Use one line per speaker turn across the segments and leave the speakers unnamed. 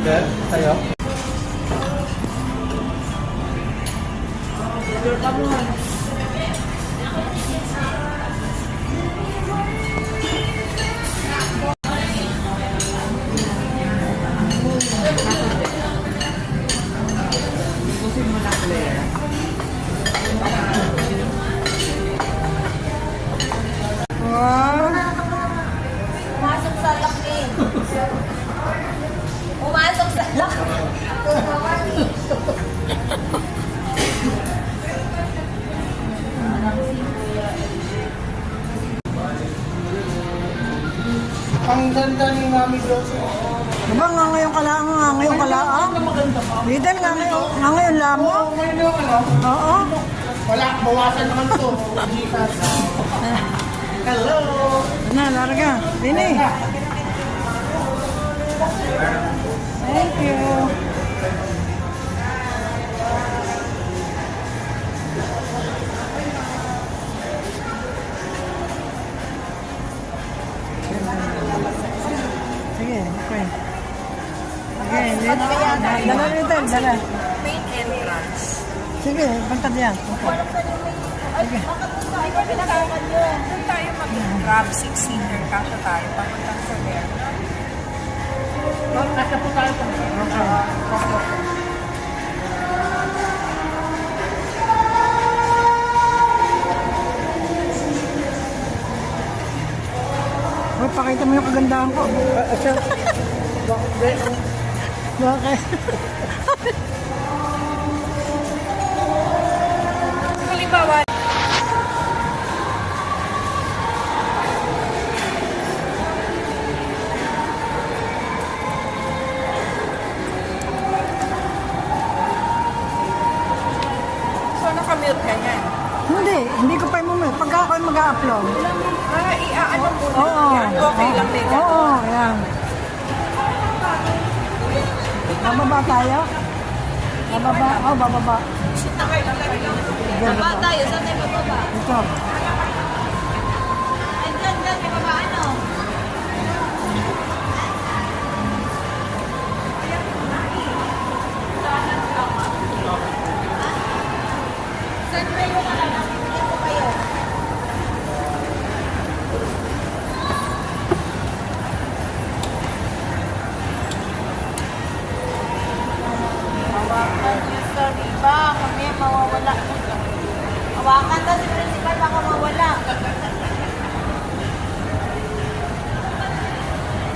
Sir, tayo.
Pumasok sa laki. Pumasok sa laki.
Ang ganda ni Mami Rose.
Diba nga ngayon kalaang, nga ngayon kalaang? Lidl nga ngayon lamang.
Ngayon yung ano?
Oo.
Wala, bawasan naman to. Hello!
Na, larga. Dini. Thank you. Sige, okay. Okay, dala dito, dala.
Main entrance.
Sige, banta diyan.
Ay, bakit pinakakan nyo? Doon tayo mag-grab 6-seater. Kasya tayo. Papunta sa there.
Kasi po tayo pa.
Oh, pakita mo yung kagandahan ko. Bakit?
Halimbawa, so nakamute ka niyan.
Hindi ko pa i-mute. Pagka ako mag-upload.
Iaano mo na
Oo.
yan. Okay lang na ikaw.
Oo, yan. Bababa tayo? Bababa? Oh, bababa.
Baba tayo. Saan tayo bababa?
Ito.
Ay, dyan, may baba ano? Saan ba yung nakakita ko kayo? Hawakan niyo sa riba. Kami mawawala. Hawakan daw si principal. Baka mawala.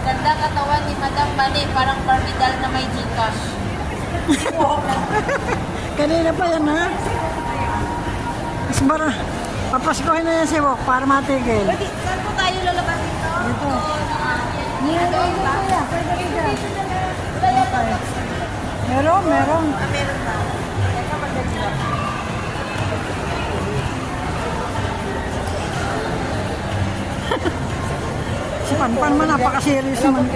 Ganda katawan ni Madam Bani. Parang Barbidal na may Gcash.
Kanina pa yan, ha? Mas bara. Papaskohin na yan si Wok para matigil.
Pwede, saan po tayo lalabas dito?
Dito. Meron.
Meron ba? Teka, magdali lang.
Si Panpan man, napaka-serious naman.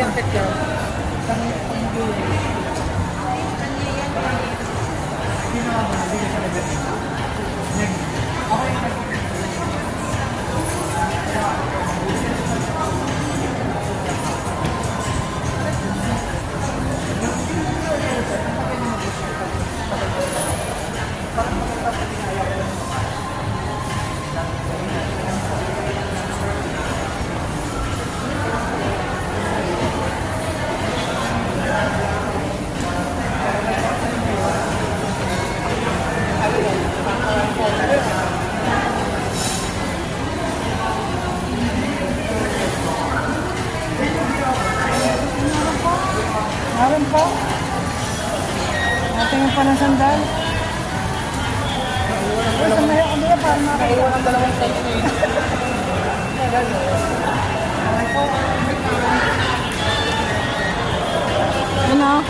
Meron po. Natingin pa ng sandal. Uy, sumaya ko diya para makakaiwa ng dalawang sandal. Ano?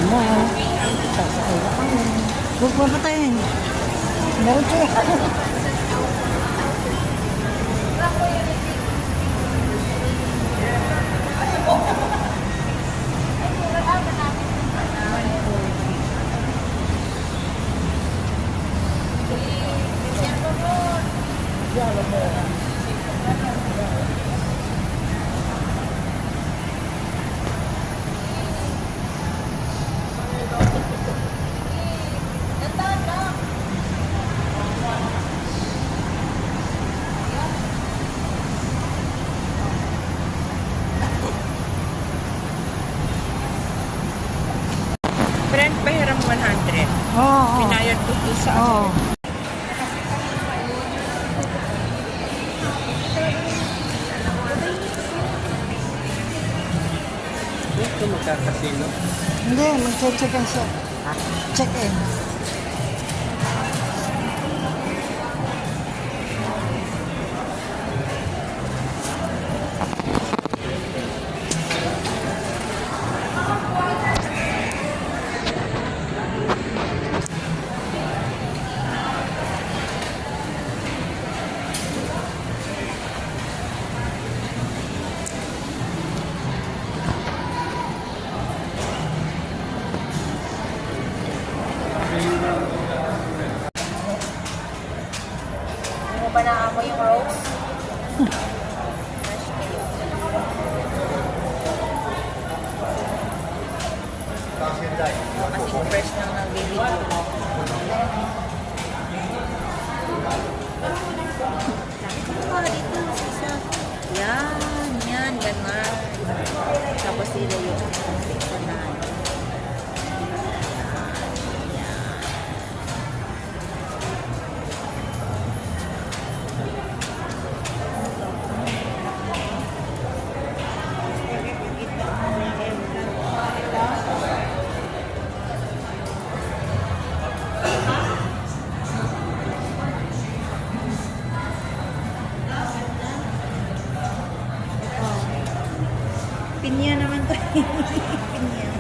mo. Sasakay na kami. Huwag mapatayin. Meron siya.
Friend, pahiram 100.
Oo.
Pinayad ko to sa
Oo.
Ito magkakasino.
Hindi, mag-check-in siya. Check-in.
Mo ba naamoy yung rose? Kasi fresh nang nagbibigay. Dito, isa. Yan, ganun. Tapos sila yung konfectionan. Pinya naman to. Pinya.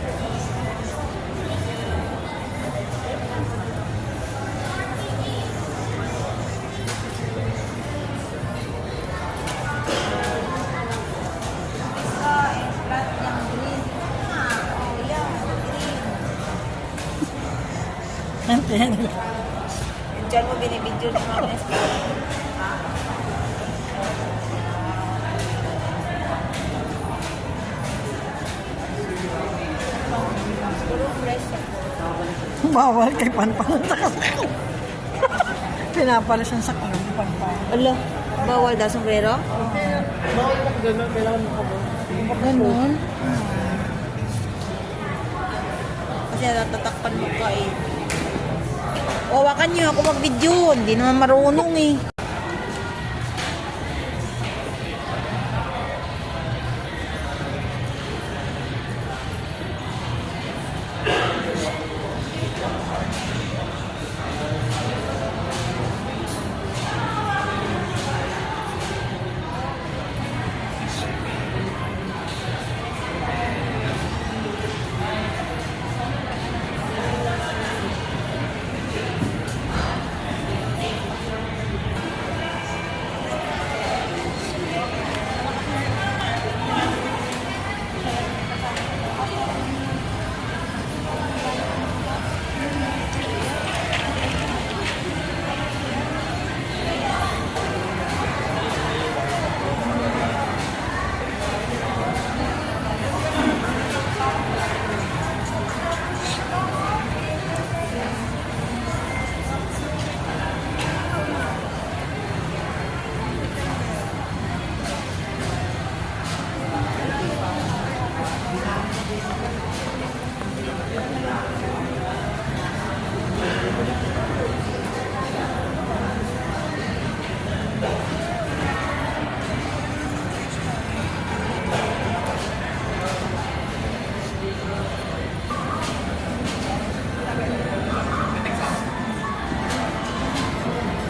Diyan mo binibidyo ni Mama Esther. Puro fresh ako.
Bawal kay Panpan. Pinapalas ang sakang ni Panpan.
Ala, bawal daw sombrero?
Bawal ka gano'n, kailangan mo ka ba?
Ganun.
Kasi natatakpan mo ka eh. Hawakan niyo ako mag-video. Hindi naman marunong eh.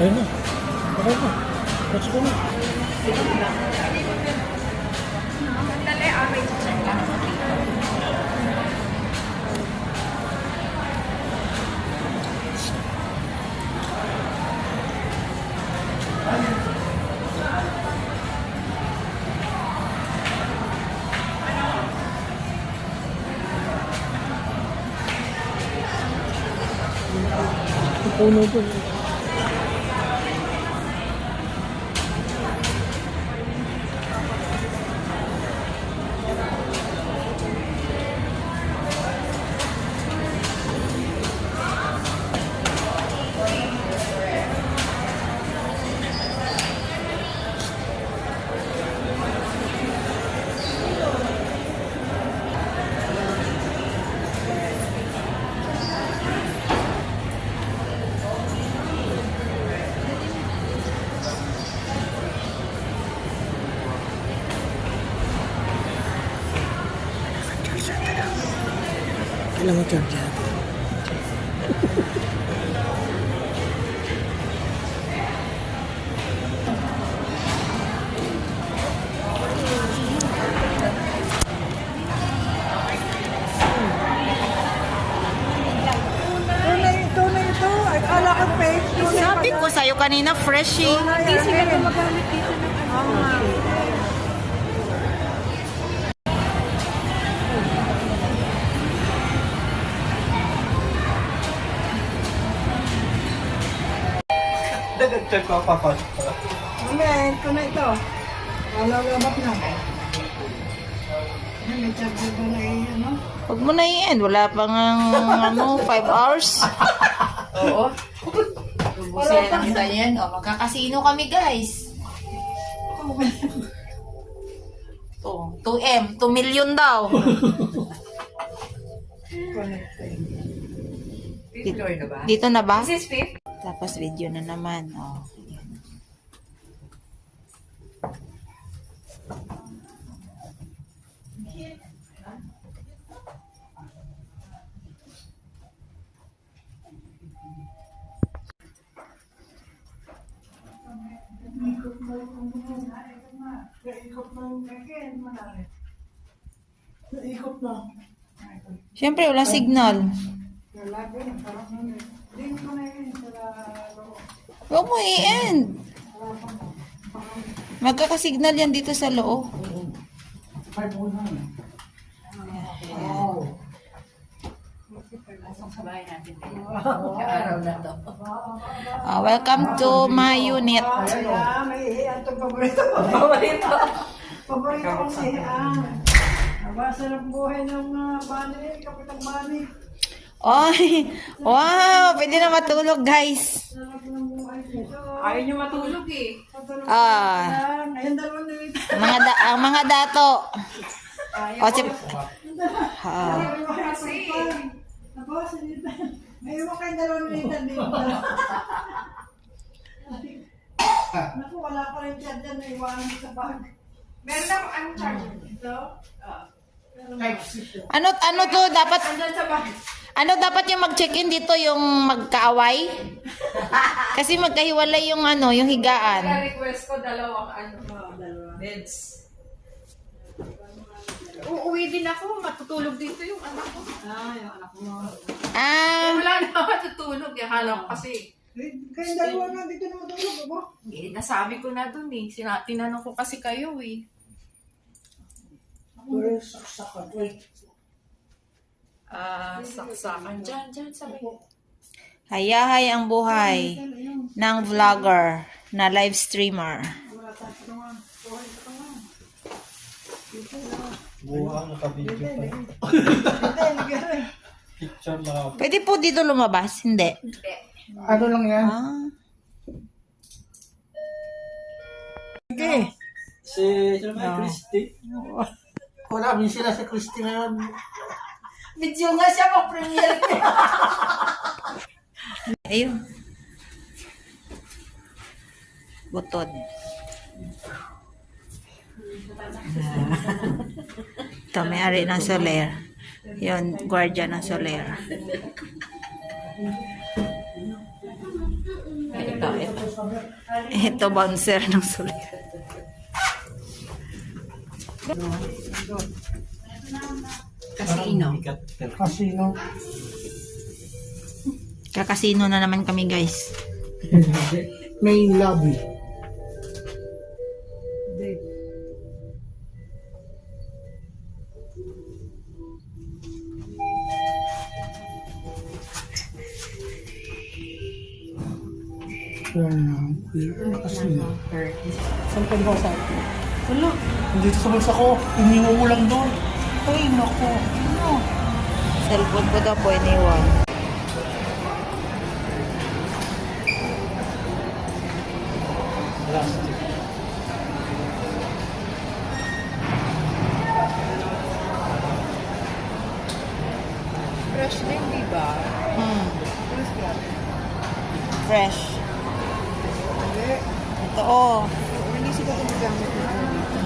Ayun na. Okay na. Let's go na.
Sandali, may check lang.
puno doon. Kailan mo charge yan?
Tunay ito. Ay, kala ko fake. Tunay
Sabi
pala.
ko sa'yo kanina, fresh eh.
Hindi sila
gumagamit dito ng
Nag-check ako papasok pala.
Mamaya, tunay ito. Lalabat na. May charger doon na ano?
Huwag mo na i-end. Wala pang 5 hours. Oo. Tubusin na kita yan. O, magkakasino kami, guys. 2M. 2 million daw. Dito na ba? This is 5. Tapos video na naman. Oh.
Ikot na.
Siyempre, wala signal.
Lalabi na. Parang hindi ko na yun.
Huwag mo i-end. Magkakasignal yan dito sa loob. Welcome to my unit.
Kaya, may ihiyan itong paborito ko. Paborito kong ihiyan. Nabasa ng buhay ng bani, kapitang bani.
Oy, wow, pwede na matulog, guys.
Sarap ng buhay nito.
Ayaw niyo matulog eh.
Ngayon dalawang nilito.
Ang mga dato. O,
Nabawas nilito. May iwan kayong dalawang nilito dito. Naku, wala pa rin dyan dyan. Naiwanan sa bag.
Meron lang ang charger dito.
ano to, dapat,
Andun sa bag.
ano dapat yung mag-check-in dito, yung magkaaway? Kasi magkahiwalay yung yung higaan.
Request ko dalawang beds. Uuwi din ako. Matutulog dito yung anak ko.
Yung anak mo.
Wala na matutulog. Akala ko kasi.
Kayong dalawa na dito na matulog, ba?
Nasabi ko na dun eh. Tinanong ko kasi kayo eh. Saksakan. Diyan, sabi ko.
Hayahay ang buhay ng vlogger na live streamer.
Buha naka-video pa. Picture lang ako.
Pwede po dito lumabas? Hindi.
Ano lang yan? Okay.
Sino ba Christy?
Wala, bin sila sa Christy ngayon.
Video nga siya pang-premiere. Ayun. Butod. Ito, may-ari ng Soler. Yun, guardia ng Soler. Ito, bouncer ng Soler.
Casino.
Casino.
Kakasino na naman kami, guys.
Main lobby.
Ano kasi?
30.
Saan ka ba sa akin?
Wala.
Dito sa bulsa ko. Iniwan mo lang doon.
Ay, naku. Ano? Cellphone ko daw po iniwan.
Plastic.
Fresh din, di ba?
Hmm.
Fresh yan.
Fresh.
Hindi.
Ito oh.
Inisip ako magamit na ano dito.